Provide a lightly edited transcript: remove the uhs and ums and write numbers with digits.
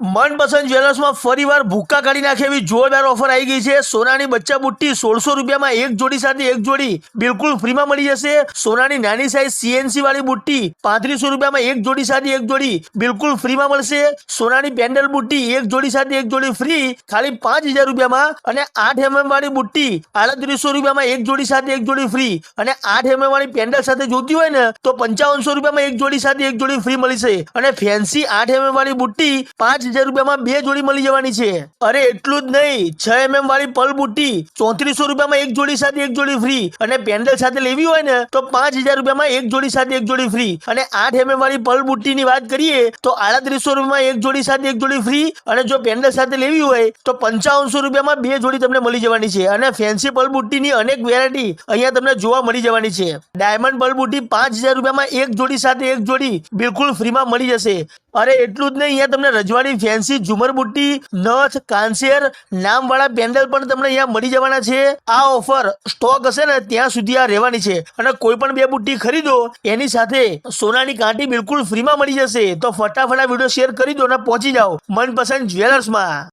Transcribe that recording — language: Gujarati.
મનપસંદ જ્વેલર્સમાં ફરીવાર ભૂક્કા કાઢી નાખે એવી જોરદાર ઓફર આવી ગઈ છે। સોનાની બચ્ચા બુટ્ટી 1600 રૂપિયામાં એક જોડી સાથે એક જોડી બિલકુલ ફ્રીમાં મળી જશે। સોનાની નાની સાઈઝ CNC વાળી બુટ્ટી 3500 રૂપિયામાં એક જોડી સાથે એક જોડી બિલકુલ ફ્રીમાં મળશે। સોનાની પેન્ડલ બુટ્ટી એક જોડી સાથે એક જોડી ફ્રી ખાલી 5000 રૂપિયામાં। અને 8 mm વાળી બુટ્ટી 3800 રૂપિયામાં એક જોડી સાથે એક જોડી ફ્રી અને 8 mm વાળી પેન્ડલ સાથે જોતી હોય ને તો 5500 રૂપિયામાં એક જોડી સાથે એક જોડી ફ્રી મળી છે। અને ફેન્સી 8 mm વાળી બુટ્ટી 5000 રૂપિયામાં બે જોડી મળી જવાની છે। અરે એટલું જ નહીં, 6 mm વાળી પલ બુટ્ટી 3400 રૂપિયામાં એક જોડી સાથે એક જોડી ફ્રી અને પેન્ડલ સાથે લેવી હોય ને તો 5000 રૂપિયામાં એક જોડી સાથે એક જોડી ફ્રી। અને 8 mm વાળી પલ બુટ્ટીની વાત કરીએ તો 3800 રૂપિયામાં એક જોડી સાથે એક જોડી ફ્રી અને જો પેન્ડલ સાથે લેવી હોય તો 5500 રૂપિયામાં બે જોડી તમને મળી જવાની છે। અને ફેન્સી પલ બુટ્ટીની અનેક વેરાયટી અહીંયા તમને જોવા મળી જવાની છે। ડાયમંડ પલ બુટ્ટી 5000 રૂપિયામાં એક જોડી સાથે એક જોડી બિલકુલ ફ્રીમાં મળી જશે। અરે એટલું જ નહીં, અહીંયા તમને રજવાડી ફેન્સી ઝુમર બુટ્ટી, નથ, કાંસેર, નામવાળા પેન્ડલ પણ તમને અહીંયા મળી જવાના છે। આ ઓફર સ્ટોક હશે ને ત્યાં સુધી આ રહેવાની છે અને કોઈ પણ બે બુટ્ટી ખરીદો એની સાથે સોનાની કાંટી બિલકુલ ફ્રીમાં મળી જશે। તો ફટાફટ આ વિડીયો શેર કરી દો અને પહોંચી જાઓ મનપસંદ જ્વેલર્સમાં।